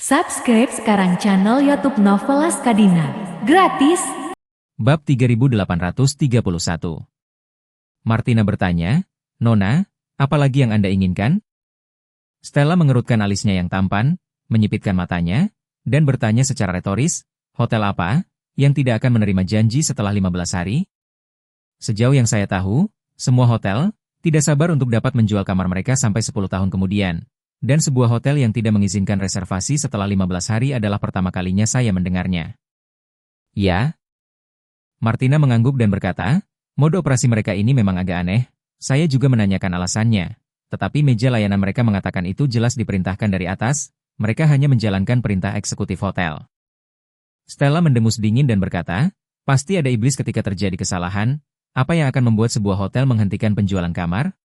Subscribe sekarang channel YouTube Novelas Kadina. Gratis. Bab 3831. Martina bertanya, "Nona, apa lagi yang Anda inginkan?" Stella mengerutkan alisnya yang tampan, menyipitkan matanya, dan bertanya secara retoris, "Hotel apa yang tidak akan menerima janji setelah 15 hari?" Sejauh yang saya tahu, semua hotel tidak sabar untuk dapat menjual kamar mereka sampai 10 tahun kemudian. Dan sebuah hotel yang tidak mengizinkan reservasi setelah 15 hari adalah pertama kalinya saya mendengarnya. Ya? Martina mengangguk dan berkata, "Mode operasi mereka ini memang agak aneh. Saya juga menanyakan alasannya. Tetapi meja layanan mereka mengatakan itu jelas diperintahkan dari atas, mereka hanya menjalankan perintah eksekutif hotel." Stella mendengus dingin dan berkata, "Pasti ada iblis ketika terjadi kesalahan. Apa yang akan membuat sebuah hotel menghentikan penjualan kamar?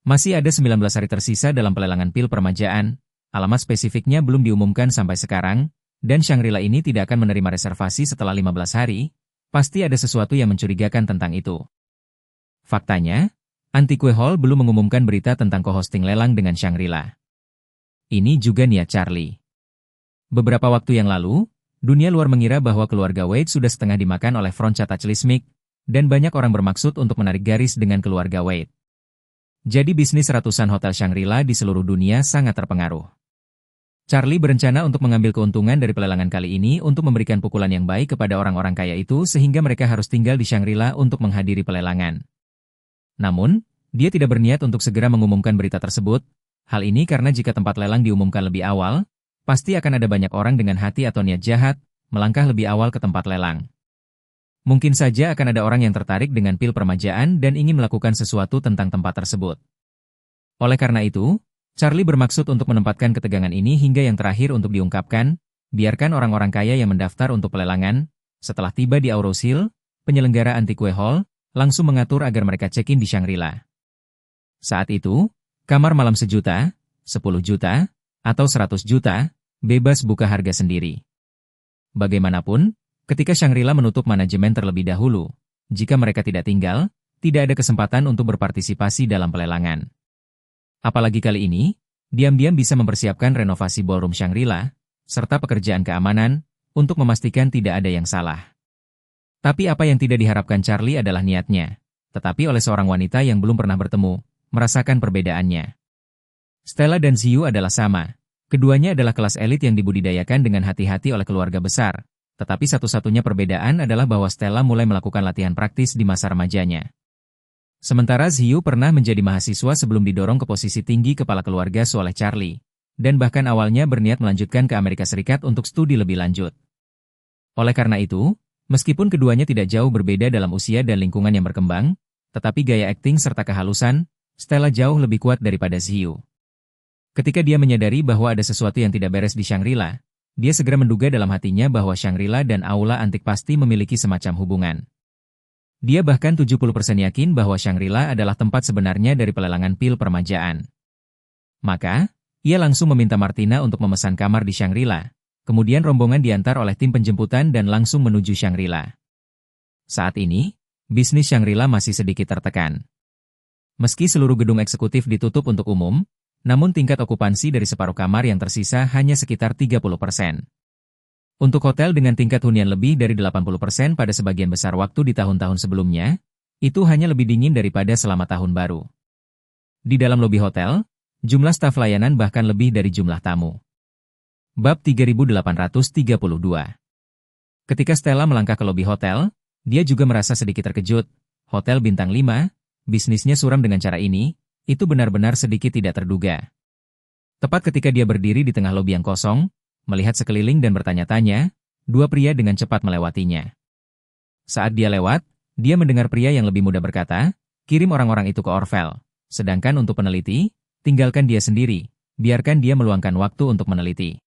Masih ada 19 hari tersisa dalam pelelangan pil permajaan, alamat spesifiknya belum diumumkan sampai sekarang, dan Shangri-La ini tidak akan menerima reservasi setelah 15 hari, pasti ada sesuatu yang mencurigakan tentang itu." Faktanya, Antique Hall belum mengumumkan berita tentang co-hosting lelang dengan Shangri-La. Ini juga niat Charlie. Beberapa waktu yang lalu, dunia luar mengira bahwa keluarga Wade sudah setengah dimakan oleh Franca Tachlismic, dan banyak orang bermaksud untuk menarik garis dengan keluarga Wade. Jadi bisnis ratusan hotel Shangri-La di seluruh dunia sangat terpengaruh. Charlie berencana untuk mengambil keuntungan dari pelelangan kali ini untuk memberikan pukulan yang baik kepada orang-orang kaya itu sehingga mereka harus tinggal di Shangri-La untuk menghadiri pelelangan. Namun, dia tidak berniat untuk segera mengumumkan berita tersebut. Hal ini karena jika tempat lelang diumumkan lebih awal, pasti akan ada banyak orang dengan hati atau niat jahat melangkah lebih awal ke tempat lelang. Mungkin saja akan ada orang yang tertarik dengan pil permajaan dan ingin melakukan sesuatu tentang tempat tersebut. Oleh karena itu, Charlie bermaksud untuk menempatkan ketegangan ini hingga yang terakhir untuk diungkapkan, biarkan orang-orang kaya yang mendaftar untuk pelelangan, setelah tiba di Aurous Hill, penyelenggara Antique Hall, langsung mengatur agar mereka check-in di Shangri-La. Saat itu, kamar malam 1 juta, 10 juta, atau 100 juta, bebas buka harga sendiri. Bagaimanapun, ketika Shangri-La menutup manajemen terlebih dahulu, jika mereka tidak tinggal, tidak ada kesempatan untuk berpartisipasi dalam pelelangan. Apalagi kali ini, diam-diam bisa mempersiapkan renovasi ballroom Shangri-La, serta pekerjaan keamanan, untuk memastikan tidak ada yang salah. Tapi apa yang tidak diharapkan Charlie adalah niatnya, tetapi oleh seorang wanita yang belum pernah bertemu, merasakan perbedaannya. Stella dan Ziyu adalah sama. Keduanya adalah kelas elit yang dibudidayakan dengan hati-hati oleh keluarga besar. Tetapi satu-satunya perbedaan adalah bahwa Stella mulai melakukan latihan praktis di masa remajanya. Sementara Ziyu pernah menjadi mahasiswa sebelum didorong ke posisi tinggi kepala keluarga oleh Charlie, dan bahkan awalnya berniat melanjutkan ke Amerika Serikat untuk studi lebih lanjut. Oleh karena itu, meskipun keduanya tidak jauh berbeda dalam usia dan lingkungan yang berkembang, tetapi gaya akting serta kehalusan, Stella jauh lebih kuat daripada Ziyu. Ketika dia menyadari bahwa ada sesuatu yang tidak beres di Shangri-La, dia segera menduga dalam hatinya bahwa Shangri-La dan Aula Antik pasti memiliki semacam hubungan. Dia bahkan 70% yakin bahwa Shangri-La adalah tempat sebenarnya dari pelelangan pil permajaan. Maka, ia langsung meminta Martina untuk memesan kamar di Shangri-La. Kemudian rombongan diantar oleh tim penjemputan dan langsung menuju Shangri-La. Saat ini, bisnis Shangri-La masih sedikit tertekan. Meski seluruh gedung eksekutif ditutup untuk umum, namun tingkat okupansi dari separuh kamar yang tersisa hanya sekitar 30%. Untuk hotel dengan tingkat hunian lebih dari 80% pada sebagian besar waktu di tahun-tahun sebelumnya, itu hanya lebih dingin daripada selama tahun baru. Di dalam lobi hotel, jumlah staf layanan bahkan lebih dari jumlah tamu. Bab 3832. Ketika Stella melangkah ke lobi hotel, dia juga merasa sedikit terkejut. Hotel bintang 5, bisnisnya suram dengan cara ini, itu benar-benar sedikit tidak terduga. Tepat ketika dia berdiri di tengah lobi yang kosong, melihat sekeliling dan bertanya-tanya, dua pria dengan cepat melewatinya. Saat dia lewat, dia mendengar pria yang lebih muda berkata, "Kirim orang-orang itu ke Orvel. Sedangkan untuk peneliti, tinggalkan dia sendiri, biarkan dia meluangkan waktu untuk meneliti."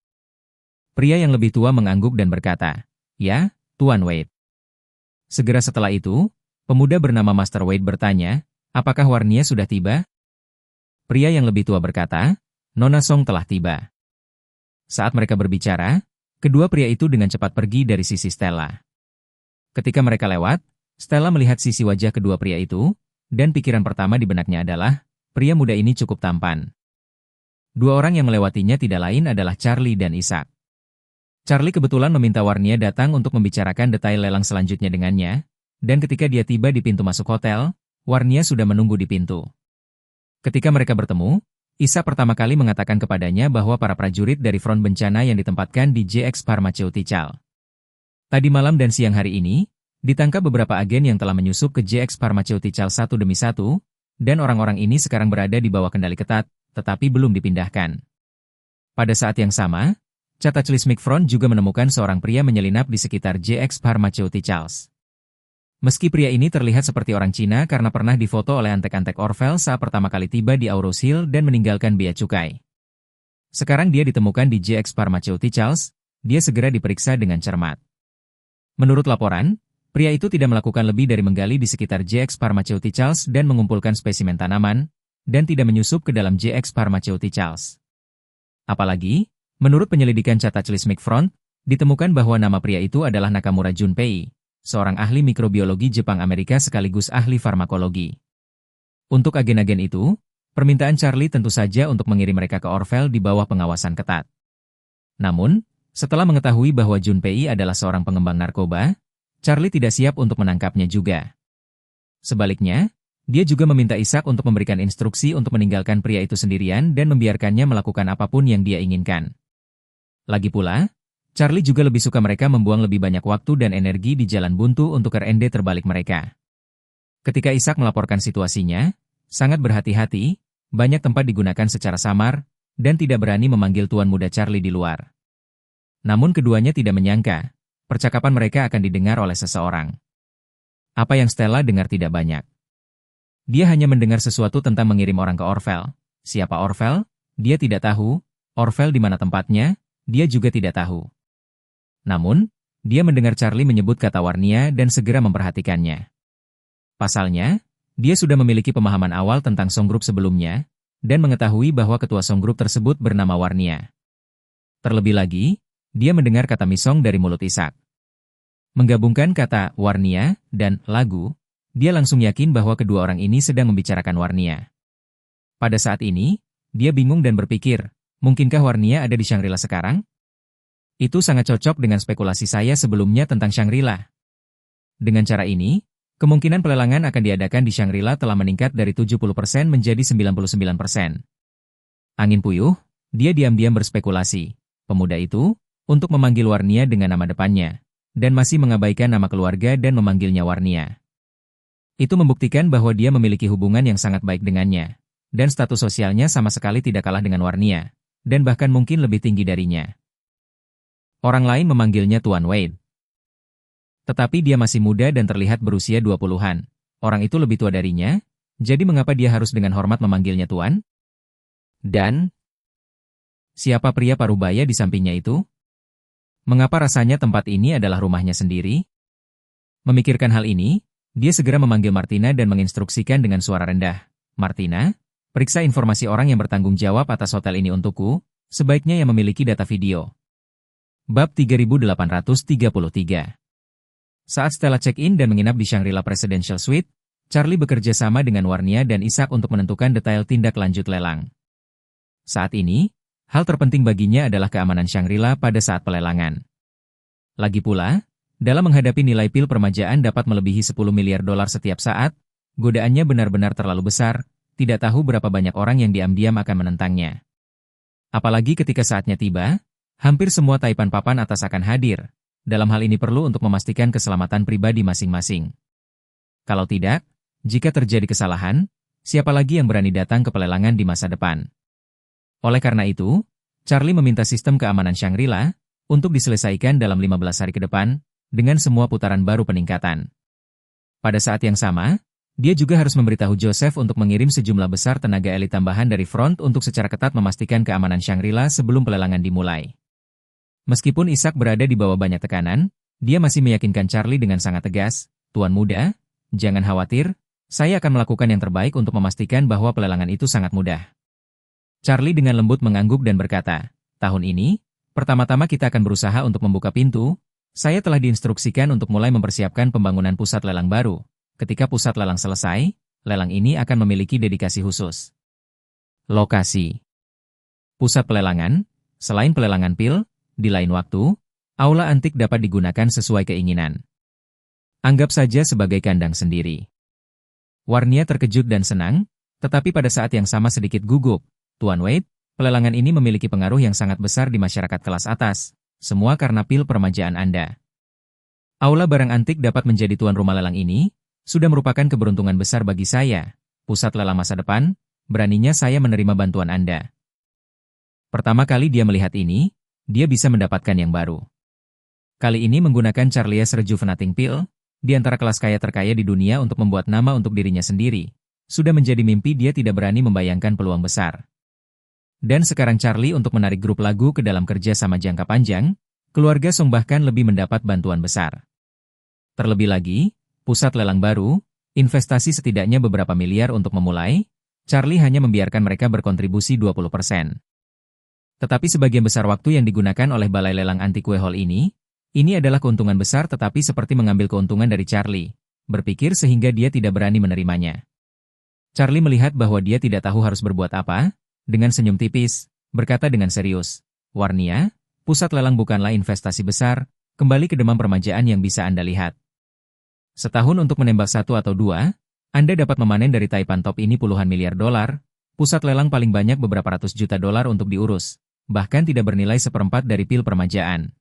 Pria yang lebih tua mengangguk dan berkata, "Ya, Tuan Wade." Segera setelah itu, pemuda bernama Master Wade bertanya, "Apakah Warnia sudah tiba?" Pria yang lebih tua berkata, "Nona Song telah tiba." Saat mereka berbicara, kedua pria itu dengan cepat pergi dari sisi Stella. Ketika mereka lewat, Stella melihat sisi wajah kedua pria itu, dan pikiran pertama di benaknya adalah, pria muda ini cukup tampan. Dua orang yang melewatinya tidak lain adalah Charlie dan Ishak. Charlie kebetulan meminta Warnia datang untuk membicarakan detail lelang selanjutnya dengannya, dan ketika dia tiba di pintu masuk hotel, Warnia sudah menunggu di pintu. Ketika mereka bertemu, Ishak pertama kali mengatakan kepadanya bahwa para prajurit dari front bencana yang ditempatkan di JX Pharmaceutical. Tadi malam dan siang hari ini, ditangkap beberapa agen yang telah menyusup ke JX Pharmaceutical satu demi satu, dan orang-orang ini sekarang berada di bawah kendali ketat, tetapi belum dipindahkan. Pada saat yang sama, Cataclysmic Front juga menemukan seorang pria menyelinap di sekitar JX Pharmaceuticals. Meski pria ini terlihat seperti orang Cina karena pernah difoto oleh antek-antek Orvel saat pertama kali tiba di Auros Hill dan meninggalkan bea cukai. Sekarang dia ditemukan di JX Pharmaceuticals, dia segera diperiksa dengan cermat. Menurut laporan, pria itu tidak melakukan lebih dari menggali di sekitar JX Pharmaceuticals dan mengumpulkan spesimen tanaman, dan tidak menyusup ke dalam JX Pharmaceuticals. Apalagi, menurut penyelidikan Cataclysmic Front, ditemukan bahwa nama pria itu adalah Nakamura Junpei, seorang ahli mikrobiologi Jepang-Amerika sekaligus ahli farmakologi. Untuk agen-agen itu, permintaan Charlie tentu saja untuk mengirim mereka ke Orvel di bawah pengawasan ketat. Namun, setelah mengetahui bahwa Junpei adalah seorang pengembang narkoba, Charlie tidak siap untuk menangkapnya juga. Sebaliknya, dia juga meminta Ishak untuk memberikan instruksi untuk meninggalkan pria itu sendirian dan membiarkannya melakukan apapun yang dia inginkan. Lagi pula, Charlie juga lebih suka mereka membuang lebih banyak waktu dan energi di jalan buntu untuk R&D terbalik mereka. Ketika Ishak melaporkan situasinya, sangat berhati-hati, banyak tempat digunakan secara samar, dan tidak berani memanggil tuan muda Charlie di luar. Namun keduanya tidak menyangka, percakapan mereka akan didengar oleh seseorang. Apa yang Stella dengar tidak banyak. Dia hanya mendengar sesuatu tentang mengirim orang ke Orvel. Siapa Orvel? Dia tidak tahu. Orvel di mana tempatnya? Dia juga tidak tahu. Namun, dia mendengar Charlie menyebut kata Warnia dan segera memperhatikannya. Pasalnya, dia sudah memiliki pemahaman awal tentang Song Group sebelumnya, dan mengetahui bahwa ketua Song Group tersebut bernama Warnia. Terlebih lagi, dia mendengar kata Misong dari mulut Ishak. Menggabungkan kata Warnia dan lagu, dia langsung yakin bahwa kedua orang ini sedang membicarakan Warnia. Pada saat ini, dia bingung dan berpikir, mungkinkah Warnia ada di Shangri-La sekarang? Itu sangat cocok dengan spekulasi saya sebelumnya tentang Shangri-La. Dengan cara ini, kemungkinan pelelangan akan diadakan di Shangri-La telah meningkat dari 70% menjadi 99%. Angin puyuh, dia diam-diam berspekulasi. Pemuda itu, untuk memanggil Warnia dengan nama depannya, dan masih mengabaikan nama keluarga dan memanggilnya Warnia. Itu membuktikan bahwa dia memiliki hubungan yang sangat baik dengannya, dan status sosialnya sama sekali tidak kalah dengan Warnia, dan bahkan mungkin lebih tinggi darinya. Orang lain memanggilnya Tuan Wade. Tetapi dia masih muda dan terlihat berusia 20-an. Orang itu lebih tua darinya, jadi mengapa dia harus dengan hormat memanggilnya Tuan? Dan, siapa pria parubaya di sampingnya itu? Mengapa rasanya tempat ini adalah rumahnya sendiri? Memikirkan hal ini, dia segera memanggil Martina dan menginstruksikan dengan suara rendah. Martina, periksa informasi orang yang bertanggung jawab atas hotel ini untukku, sebaiknya yang memiliki data video. Bab 3833. Saat Stella check-in dan menginap di Shangri-La Presidential Suite, Charlie bekerja sama dengan Warnia dan Ishak untuk menentukan detail tindak lanjut lelang. Saat ini, hal terpenting baginya adalah keamanan Shangri-La pada saat pelelangan. Lagi pula, dalam menghadapi nilai pil permajaan dapat melebihi 10 miliar dolar setiap saat, godaannya benar-benar terlalu besar, tidak tahu berapa banyak orang yang diam-diam akan menentangnya. Apalagi ketika saatnya tiba, hampir semua taipan papan atas akan hadir. Dalam hal ini perlu untuk memastikan keselamatan pribadi masing-masing. Kalau tidak, jika terjadi kesalahan, siapa lagi yang berani datang ke pelelangan di masa depan? Oleh karena itu, Charlie meminta sistem keamanan Shangri-La untuk diselesaikan dalam 15 hari ke depan, dengan semua putaran baru peningkatan. Pada saat yang sama, dia juga harus memberitahu Joseph untuk mengirim sejumlah besar tenaga elit tambahan dari front untuk secara ketat memastikan keamanan Shangri-La sebelum pelelangan dimulai. Meskipun Ishak berada di bawah banyak tekanan, dia masih meyakinkan Charlie dengan sangat tegas, "Tuan muda, jangan khawatir, saya akan melakukan yang terbaik untuk memastikan bahwa pelelangan itu sangat mudah." Charlie dengan lembut mengangguk dan berkata, "Tahun ini, pertama-tama kita akan berusaha untuk membuka pintu. Saya telah diinstruksikan untuk mulai mempersiapkan pembangunan pusat lelang baru. Ketika pusat lelang selesai, lelang ini akan memiliki dedikasi khusus." Lokasi. Pusat pelelangan, selain pelelangan pil, di lain waktu, aula antik dapat digunakan sesuai keinginan. Anggap saja sebagai kandang sendiri. Warnia terkejut dan senang, tetapi pada saat yang sama sedikit gugup. Tuan Wade, pelelangan ini memiliki pengaruh yang sangat besar di masyarakat kelas atas, semua karena pil permajaan Anda. Aula barang antik dapat menjadi tuan rumah lelang ini, sudah merupakan keberuntungan besar bagi saya. Pusat lelang masa depan, beraninya saya menerima bantuan Anda. Pertama kali dia melihat ini, dia bisa mendapatkan yang baru. Kali ini menggunakan Charlie's Rejuvenating Pill, di antara kelas kaya terkaya di dunia untuk membuat nama untuk dirinya sendiri. Sudah menjadi mimpi dia tidak berani membayangkan peluang besar. Dan sekarang Charlie untuk menarik grup lagu ke dalam kerja sama jangka panjang, keluarga Song bahkan lebih mendapat bantuan besar. Terlebih lagi, pusat lelang baru, investasi setidaknya beberapa miliar untuk memulai, Charlie hanya membiarkan mereka berkontribusi 20%. Tetapi sebagian besar waktu yang digunakan oleh balai lelang Antiques Hall ini adalah keuntungan besar tetapi seperti mengambil keuntungan dari Charlie, berpikir sehingga dia tidak berani menerimanya. Charlie melihat bahwa dia tidak tahu harus berbuat apa. Dengan senyum tipis, berkata dengan serius, Warnia, pusat lelang bukanlah investasi besar, kembali ke demam permajaan yang bisa Anda lihat. Setahun untuk menembak 1 atau 2, Anda dapat memanen dari Taipan Top ini puluhan miliar dolar, pusat lelang paling banyak beberapa ratus juta dolar untuk diurus, bahkan tidak bernilai seperempat dari pil permajaan.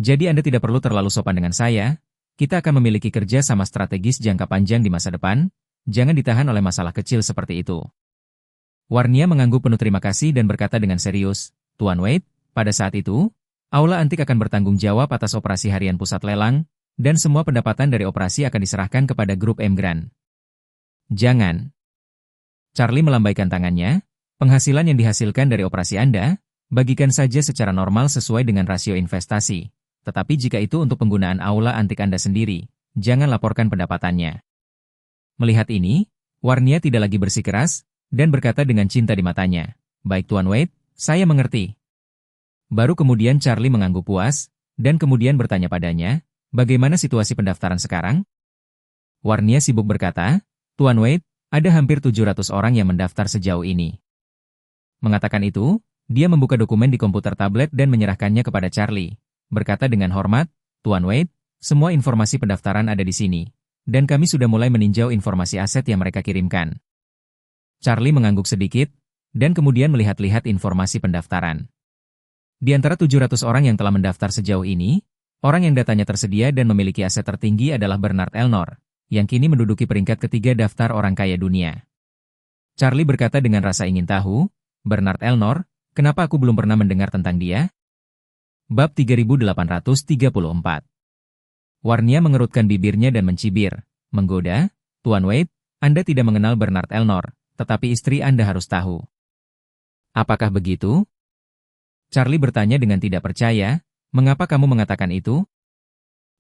Jadi Anda tidak perlu terlalu sopan dengan saya, kita akan memiliki kerja sama strategis jangka panjang di masa depan, jangan ditahan oleh masalah kecil seperti itu. Warnia mengangguk penuh terima kasih dan berkata dengan serius, Tuan Wade, pada saat itu, aula antik akan bertanggung jawab atas operasi harian pusat lelang, dan semua pendapatan dari operasi akan diserahkan kepada grup M Grand. Jangan. Charlie melambaikan tangannya, penghasilan yang dihasilkan dari operasi Anda, bagikan saja secara normal sesuai dengan rasio investasi, tetapi jika itu untuk penggunaan aula antik Anda sendiri, jangan laporkan pendapatannya. Melihat ini, Warnia tidak lagi bersikeras, dan berkata dengan cinta di matanya, baik Tuan Wade, saya mengerti. Baru kemudian Charlie mengangguk puas, dan kemudian bertanya padanya, bagaimana situasi pendaftaran sekarang? Warnia sibuk berkata, Tuan Wade, ada hampir 700 orang yang mendaftar sejauh ini. Mengatakan itu, dia membuka dokumen di komputer tablet dan menyerahkannya kepada Charlie, berkata dengan hormat, Tuan Wade, semua informasi pendaftaran ada di sini, dan kami sudah mulai meninjau informasi aset yang mereka kirimkan. Charlie mengangguk sedikit, dan kemudian melihat-lihat informasi pendaftaran. Di antara 700 orang yang telah mendaftar sejauh ini, orang yang datanya tersedia dan memiliki aset tertinggi adalah Bernard Elnor, yang kini menduduki peringkat ketiga daftar orang kaya dunia. Charlie berkata dengan rasa ingin tahu, Bernard Elnor, kenapa aku belum pernah mendengar tentang dia? Bab 3834. Warnia mengerutkan bibirnya dan mencibir, menggoda, Tuan Wade, Anda tidak mengenal Bernard Elnor. Tetapi istri Anda harus tahu. Apakah begitu? Charlie bertanya dengan tidak percaya, mengapa kamu mengatakan itu?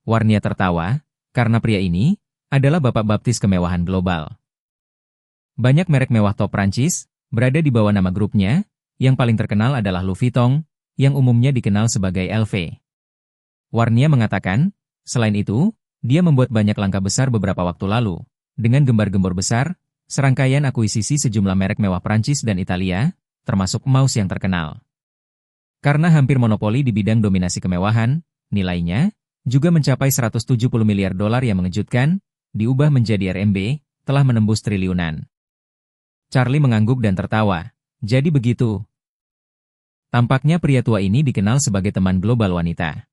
Warnia tertawa, karena pria ini adalah bapak baptis kemewahan global. Banyak merek mewah top Prancis berada di bawah nama grupnya, yang paling terkenal adalah Louis Vuitton, yang umumnya dikenal sebagai LV. Warnia mengatakan, selain itu, dia membuat banyak langkah besar beberapa waktu lalu, dengan gembar-gembor besar, serangkaian akuisisi sejumlah merek mewah Prancis dan Italia, termasuk Maus yang terkenal. Karena hampir monopoli di bidang dominasi kemewahan, nilainya juga mencapai 170 miliar dolar yang mengejutkan, diubah menjadi RMB, telah menembus triliunan. Charlie mengangguk dan tertawa. Jadi begitu. Tampaknya pria tua ini dikenal sebagai teman global wanita.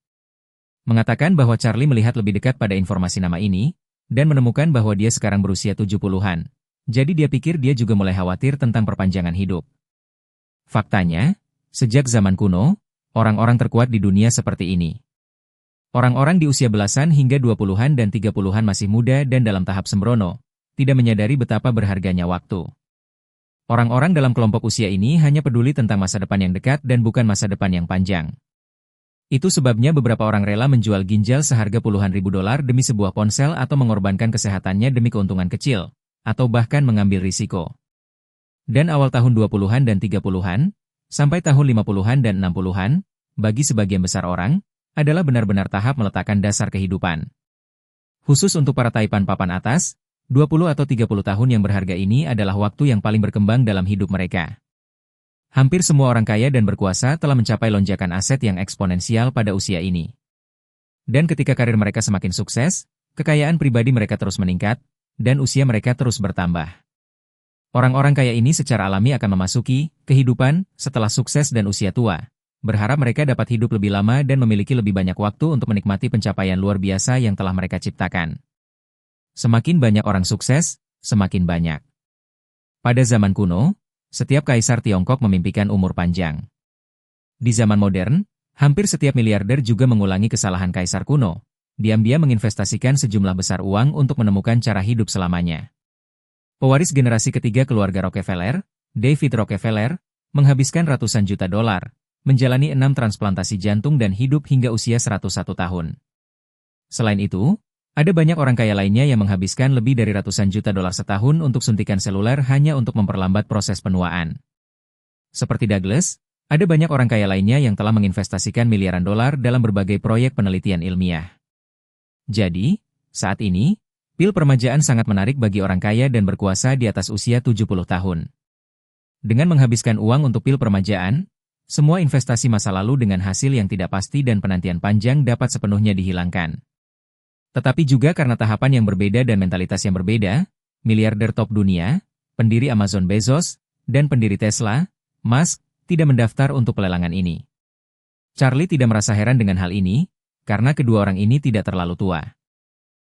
Mengatakan bahwa Charlie melihat lebih dekat pada informasi nama ini, dan menemukan bahwa dia sekarang berusia 70-an. Jadi dia pikir dia juga mulai khawatir tentang perpanjangan hidup. Faktanya, sejak zaman kuno, orang-orang terkuat di dunia seperti ini. Orang-orang di usia belasan hingga 20-an dan 30-an masih muda dan dalam tahap sembrono, tidak menyadari betapa berharganya waktu. Orang-orang dalam kelompok usia ini hanya peduli tentang masa depan yang dekat dan bukan masa depan yang panjang. Itu sebabnya beberapa orang rela menjual ginjal seharga puluhan ribu dolar demi sebuah ponsel atau mengorbankan kesehatannya demi keuntungan kecil, atau bahkan mengambil risiko. Dan awal tahun 20-an dan 30-an, sampai tahun 50-an dan 60-an, bagi sebagian besar orang, adalah benar-benar tahap meletakkan dasar kehidupan. Khusus untuk para taipan papan atas, 20 atau 30 tahun yang berharga ini adalah waktu yang paling berkembang dalam hidup mereka. Hampir semua orang kaya dan berkuasa telah mencapai lonjakan aset yang eksponensial pada usia ini. Dan ketika karir mereka semakin sukses, kekayaan pribadi mereka terus meningkat, dan usia mereka terus bertambah. Orang-orang kaya ini secara alami akan memasuki kehidupan setelah sukses dan usia tua, berharap mereka dapat hidup lebih lama dan memiliki lebih banyak waktu untuk menikmati pencapaian luar biasa yang telah mereka ciptakan. Semakin banyak orang sukses, semakin banyak. Pada zaman kuno, setiap kaisar Tiongkok memimpikan umur panjang. Di zaman modern, hampir setiap miliarder juga mengulangi kesalahan kaisar kuno, diam-diam menginvestasikan sejumlah besar uang untuk menemukan cara hidup selamanya. Pewaris generasi ketiga keluarga Rockefeller, David Rockefeller, menghabiskan ratusan juta dolar, menjalani 6 transplantasi jantung dan hidup hingga usia 101 tahun. Selain itu, ada banyak orang kaya lainnya yang menghabiskan lebih dari ratusan juta dolar setahun untuk suntikan seluler hanya untuk memperlambat proses penuaan. Seperti Douglas, ada banyak orang kaya lainnya yang telah menginvestasikan miliaran dolar dalam berbagai proyek penelitian ilmiah. Jadi, saat ini, pil permajaan sangat menarik bagi orang kaya dan berkuasa di atas usia 70 tahun. Dengan menghabiskan uang untuk pil permajaan, semua investasi masa lalu dengan hasil yang tidak pasti dan penantian panjang dapat sepenuhnya dihilangkan. Tetapi juga karena tahapan yang berbeda dan mentalitas yang berbeda, miliarder top dunia, pendiri Amazon Bezos, dan pendiri Tesla, Musk, tidak mendaftar untuk pelelangan ini. Charlie tidak merasa heran dengan hal ini, karena kedua orang ini tidak terlalu tua.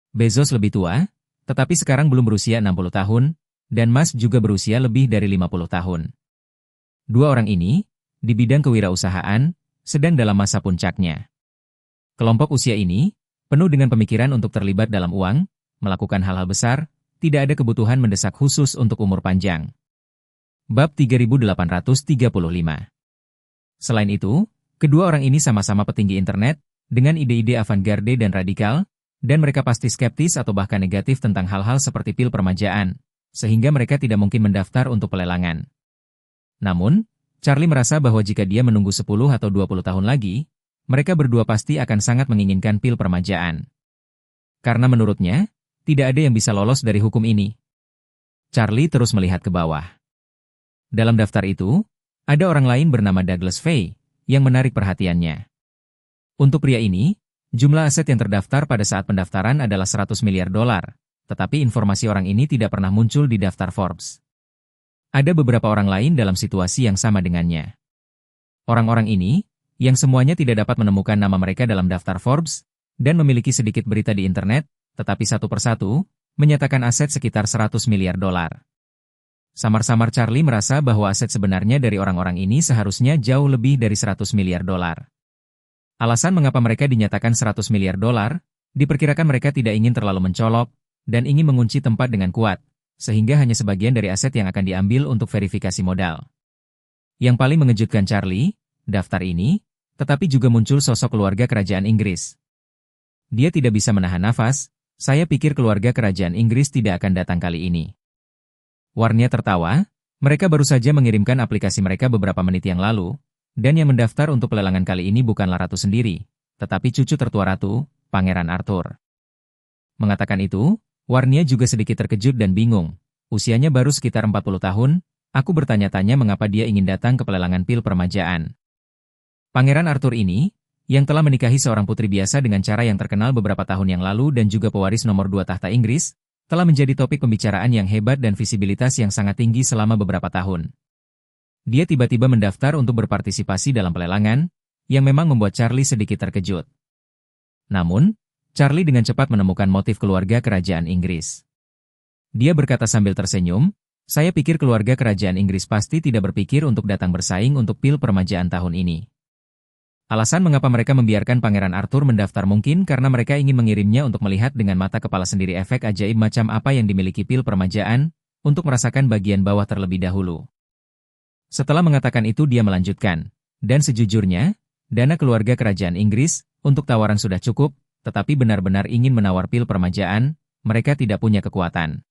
Bezos lebih tua, tetapi sekarang belum berusia 60 tahun, dan Musk juga berusia lebih dari 50 tahun. Dua orang ini, di bidang kewirausahaan, sedang dalam masa puncaknya. Kelompok usia ini, penuh dengan pemikiran untuk terlibat dalam uang, melakukan hal-hal besar, tidak ada kebutuhan mendesak khusus untuk umur panjang. Bab 3835. Selain itu, kedua orang ini sama-sama petinggi internet, dengan ide-ide avant-garde dan radikal, dan mereka pasti skeptis atau bahkan negatif tentang hal-hal seperti pil permajaan, sehingga mereka tidak mungkin mendaftar untuk pelelangan. Namun, Charlie merasa bahwa jika dia menunggu 10 atau 20 tahun lagi, mereka berdua pasti akan sangat menginginkan pil permajaan. Karena menurutnya, tidak ada yang bisa lolos dari hukum ini. Charlie terus melihat ke bawah. Dalam daftar itu, ada orang lain bernama Douglas Fay, yang menarik perhatiannya. Untuk pria ini, jumlah aset yang terdaftar pada saat pendaftaran adalah 100 miliar dolar, tetapi informasi orang ini tidak pernah muncul di daftar Forbes. Ada beberapa orang lain dalam situasi yang sama dengannya. Orang-orang ini, yang semuanya tidak dapat menemukan nama mereka dalam daftar Forbes, dan memiliki sedikit berita di internet, tetapi satu persatu, menyatakan aset sekitar 100 miliar dolar. Samar-samar Charlie merasa bahwa aset sebenarnya dari orang-orang ini seharusnya jauh lebih dari 100 miliar dolar. Alasan mengapa mereka dinyatakan 100 miliar dolar, diperkirakan mereka tidak ingin terlalu mencolok, dan ingin mengunci tempat dengan kuat, sehingga hanya sebagian dari aset yang akan diambil untuk verifikasi modal. Yang paling mengejutkan Charlie, daftar ini, tetapi juga muncul sosok keluarga kerajaan Inggris. Dia tidak bisa menahan nafas, saya pikir keluarga kerajaan Inggris tidak akan datang kali ini. Warnia tertawa, mereka baru saja mengirimkan aplikasi mereka beberapa menit yang lalu, dan yang mendaftar untuk pelelangan kali ini bukanlah ratu sendiri, tetapi cucu tertua ratu, Pangeran Arthur. Mengatakan itu, Warnia juga sedikit terkejut dan bingung. Usianya baru sekitar 40 tahun, aku bertanya-tanya mengapa dia ingin datang ke pelelangan pil permajaan. Pangeran Arthur ini, yang telah menikahi seorang putri biasa dengan cara yang terkenal beberapa tahun yang lalu dan juga pewaris nomor 2 tahta Inggris, telah menjadi topik pembicaraan yang hebat dan visibilitas yang sangat tinggi selama beberapa tahun. Dia tiba-tiba mendaftar untuk berpartisipasi dalam pelelangan, yang memang membuat Charlie sedikit terkejut. Namun, Charlie dengan cepat menemukan motif keluarga kerajaan Inggris. Dia berkata sambil tersenyum, saya pikir keluarga kerajaan Inggris pasti tidak berpikir untuk datang bersaing untuk pil permajaan tahun ini. Alasan mengapa mereka membiarkan Pangeran Arthur mendaftar mungkin karena mereka ingin mengirimnya untuk melihat dengan mata kepala sendiri efek ajaib macam apa yang dimiliki pil permajaan, untuk merasakan bagian bawah terlebih dahulu. Setelah mengatakan itu dia melanjutkan, dan sejujurnya, dana keluarga kerajaan Inggris, untuk tawaran sudah cukup, tetapi benar-benar ingin menawar pil permajaan, mereka tidak punya kekuatan.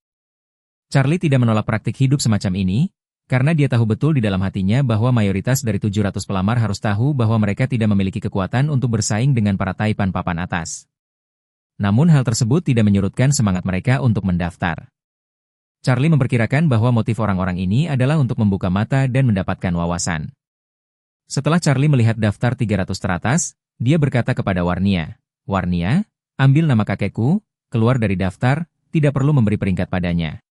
Charlie tidak menolak praktik hidup semacam ini, karena dia tahu betul di dalam hatinya bahwa mayoritas dari 700 pelamar harus tahu bahwa mereka tidak memiliki kekuatan untuk bersaing dengan para taipan papan atas. Namun hal tersebut tidak menyurutkan semangat mereka untuk mendaftar. Charlie memperkirakan bahwa motif orang-orang ini adalah untuk membuka mata dan mendapatkan wawasan. Setelah Charlie melihat daftar 300 teratas, dia berkata kepada Warnia, "Warnia, ambil nama kakekku, keluar dari daftar, tidak perlu memberi peringkat padanya."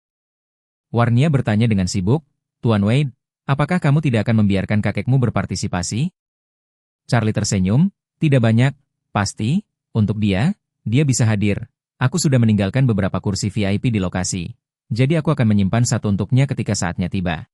Warnia bertanya dengan sibuk, "Tuan Wade, apakah kamu tidak akan membiarkan kakekmu berpartisipasi?" Charlie tersenyum, "Tidak banyak, pasti, untuk dia bisa hadir. Aku sudah meninggalkan beberapa kursi VIP di lokasi. Jadi aku akan menyimpan satu untuknya ketika saatnya tiba."